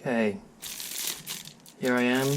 Okay, here I am.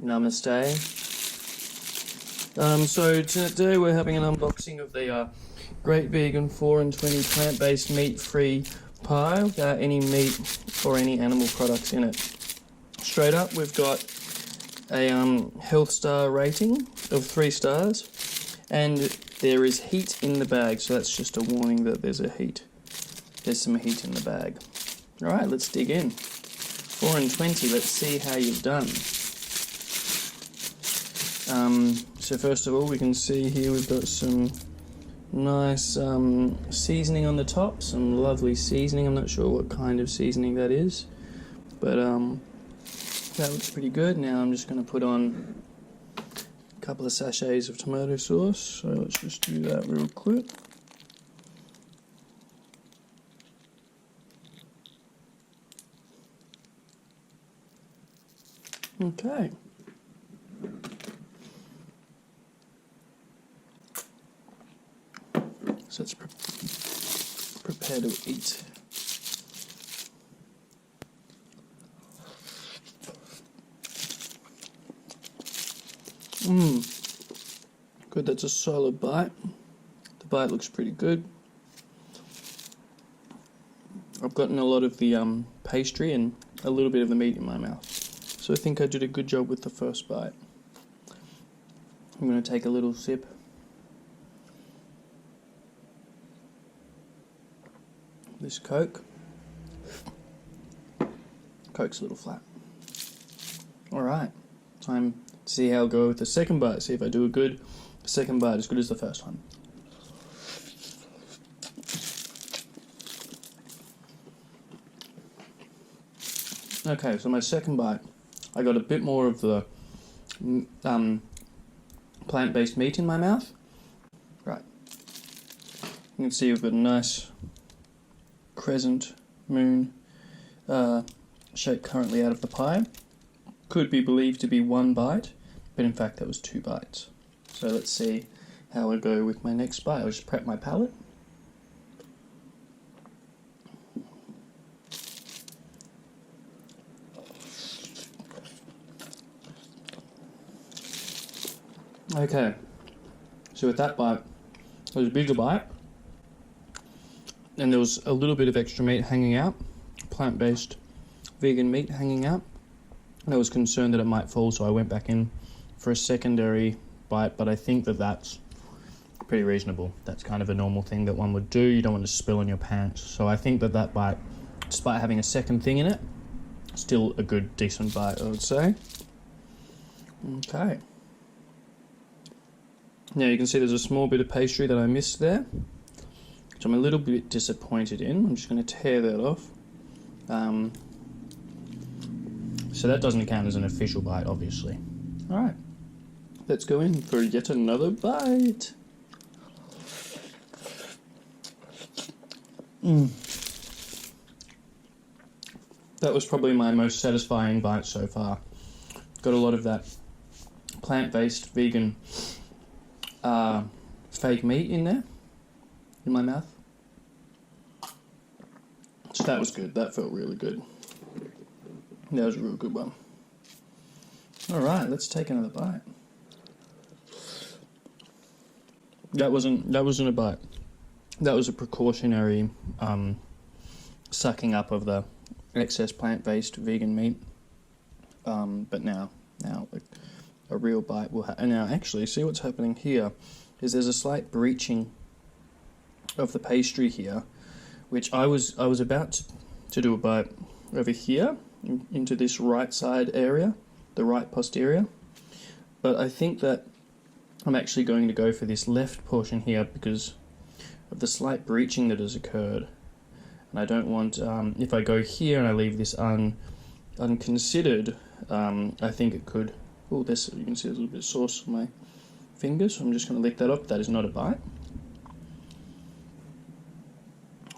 Namaste. So today we're having an unboxing of the Great Vegan 4 and 20 plant-based meat-free pie without any meat or any animal products in it. Straight up, we've got a health star rating of 3 stars, and there is heat in the bag, so that's just a warning that there's some heat in the bag. Alright, let's dig in. 4 and 20, let's see how you've done. So first of all, we can see here we've got some nice seasoning on the top, some lovely seasoning. I'm not sure what kind of seasoning that is, but that looks pretty good. Now I'm just going to put on a couple of sachets of tomato sauce, so let's just do that real quick. Okay. So let's prepare to eat. Good, that's a solid bite. The bite looks pretty good. I've gotten a lot of the pastry and a little bit of the meat in my mouth. So I think I did a good job with the first bite. I'm going to take a little sip. This Coke. Coke's a little flat. Alright, time to see how I'll go with the second bite. See if I do a good second bite, as good as the first one. Okay, so my second bite, I got a bit more of the plant-based meat in my mouth. Right. You can see we've got a nice crescent moon shape currently out of the pie. Could be believed to be 1 bite, but in fact that was 2 bites. So let's see how I go with my next bite. I'll just prep my palate. Okay, so with that bite, it was a bigger bite, and there was a little bit of extra meat hanging out, plant-based vegan meat hanging out, and I was concerned that it might fall, so I went back in for a secondary bite, but I think that that's pretty reasonable. That's kind of a normal thing that one would do. You don't want to spill on your pants, so I think that that bite, despite having a second thing in it, still a good, decent bite, I would say. Okay. Now you can see there's a small bit of pastry that I missed there, which I'm a little bit disappointed in. I'm just going to tear that off. So that doesn't count as an official bite, obviously. Alright, let's go in for yet another bite. That was probably my most satisfying bite so far. Got a lot of that plant-based vegan fake meat in there, in my mouth. So that was good. That felt really good. That was a real good one. Alright, let's take another bite. That wasn't a bite. That was a precautionary sucking up of the excess plant-based vegan meat. But now a real bite will happen. Now, actually, see what's happening here is there's a slight breaching of the pastry here, which I was about to do a bite over here into this right side area, the right posterior, but I think that I'm actually going to go for this left portion here because of the slight breaching that has occurred, and I don't want, if I go here and I leave this unconsidered, I think it could. Oh, this, you can see there's a little bit of sauce on my fingers, so I'm just going to lick that up. That is not a bite.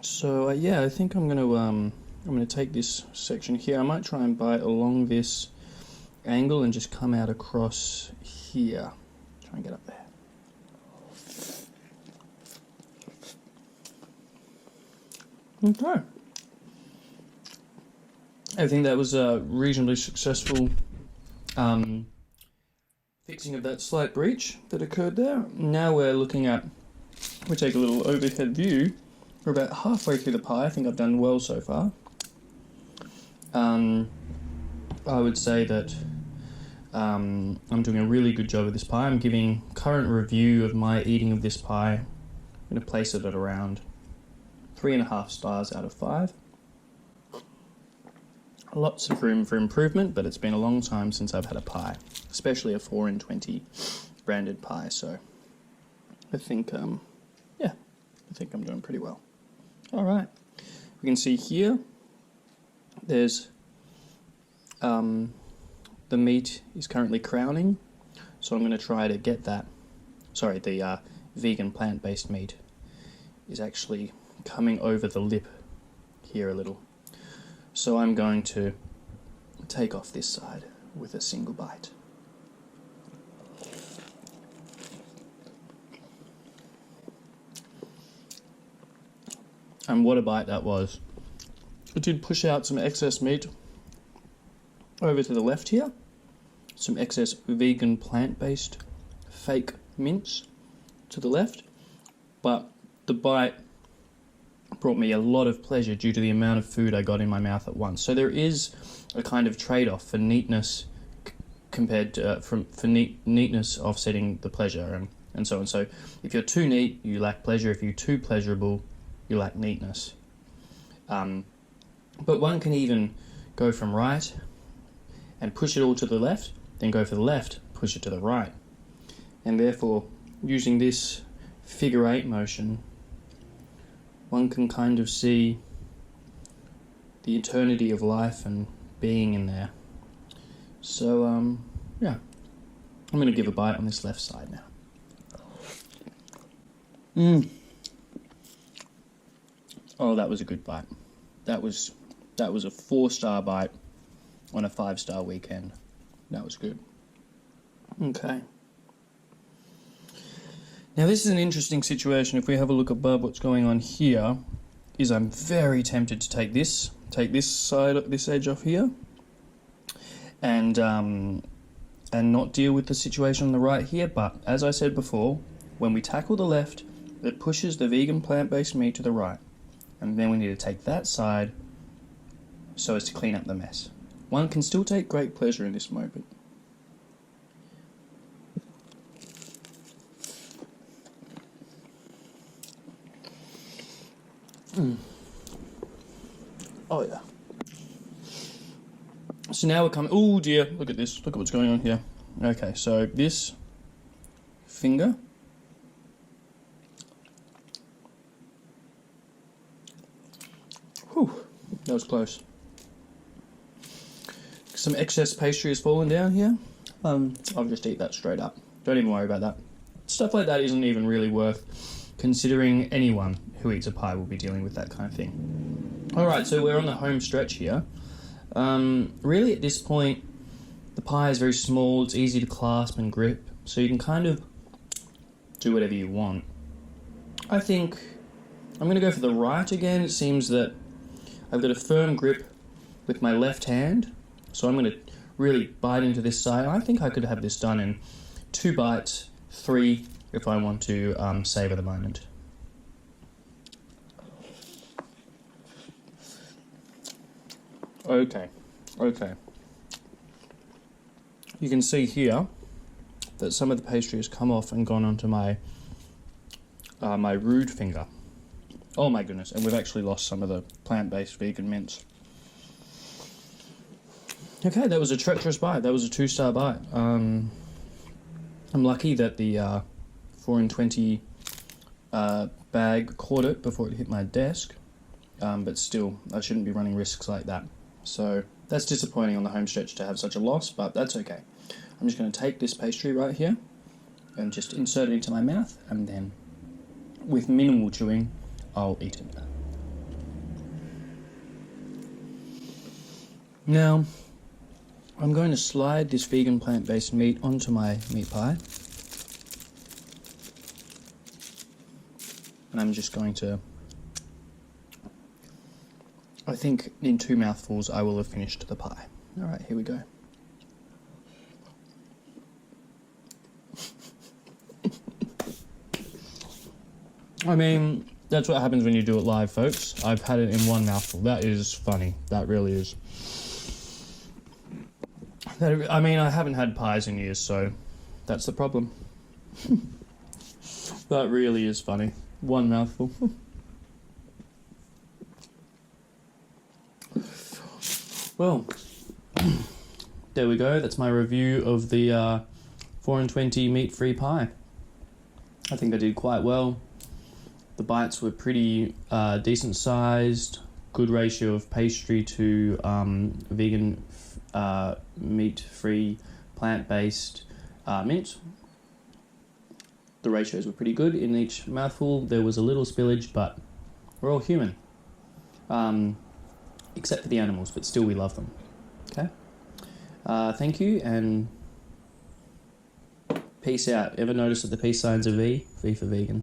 So yeah, I think I'm going to take this section here. I might try and bite along this angle and just come out across here. Try and get up there. Okay. I think that was a reasonably successful fixing of that slight breach that occurred there. Now we're looking at, we take a little overhead view. We're about halfway through the pie. I think I've done well so far. I would say that I'm doing a really good job of this pie. I'm giving current review of my eating of this pie. I'm going to place it at around 3.5 stars out of 5. Lots of room for improvement, but it's been a long time since I've had a pie, especially a 4 in 20 branded pie. So I think, I think I'm doing pretty well. All right, we can see here there's the meat is currently crowning, so I'm going to try to get that. Sorry, the vegan plant-based meat is actually coming over the lip here a little. So I'm going to take off this side with a single bite. And what a bite that was. It did push out some excess meat over to the left here. Some excess vegan plant-based fake mince to the left. But the bite brought me a lot of pleasure due to the amount of food I got in my mouth at once. So there is a kind of trade-off for neatness compared to, neatness offsetting the pleasure and so on. So if you're too neat, you lack pleasure. If you're too pleasurable, you lack neatness. But one can even go from right and push it all to the left, then go for the left, push it to the right. And therefore, using this figure 8 motion, one can kind of see the eternity of life and being in there. So, yeah. I'm going to give a bite on this left side now. Oh, that was a good bite. That was a 4-star bite on a 5-star weekend. That was good. Okay. Now this is an interesting situation. If we have a look above, what's going on here is I'm very tempted to take this side, this edge off here, and not deal with the situation on the right here. But as I said before, when we tackle the left, it pushes the vegan plant-based meat to the right, and then we need to take that side so as to clean up the mess. One can still take great pleasure in this moment. Oh yeah. So now we're coming. Oh dear! Look at this. Look at what's going on here. Okay, so this finger. Whew, that was close. Some excess pastry has fallen down here. I'll just eat that straight up. Don't even worry about that. Stuff like that isn't even really worth considering. Anyone who eats a pie will be dealing with that kind of thing. Alright, so we're on the home stretch here. Really at this point, the pie is very small, it's easy to clasp and grip, so you can kind of do whatever you want. I think I'm going to go for the right again. It seems that I've got a firm grip with my left hand, so I'm going to really bite into this side. I think I could have this done in 2 bites, 3 if I want to savour the moment. Okay. You can see here that some of the pastry has come off and gone onto my my rude finger. Oh my goodness, and we've actually lost some of the plant-based vegan mince. Okay, that was a treacherous bite. That was a 2-star bite. I'm lucky that the 4 in 20 bag caught it before it hit my desk, but still, I shouldn't be running risks like that. So that's disappointing on the home stretch to have such a loss, but that's okay. I'm just going to take this pastry right here and just insert it into my mouth, and then with minimal chewing, I'll eat it. Now, I'm going to slide this vegan plant-based meat onto my meat pie. And I'm just going to I think in 2 mouthfuls I will have finished the pie. Alright, here we go. I mean, that's what happens when you do it live, folks. I've had it in 1 mouthful. That is funny. That really is. I mean, I haven't had pies in years, so that's the problem. That really is funny. 1 mouthful. Well, there we go. That's my review of the 4 and 20 meat-free pie. I think I did quite well. The bites were pretty decent sized, good ratio of pastry to vegan, meat-free, plant-based mint. The ratios were pretty good in each mouthful. There was a little spillage, but we're all human. Except for the animals, but still we love them. Okay? Thank you, and peace out. Ever notice that the peace sign's a V? V for vegan.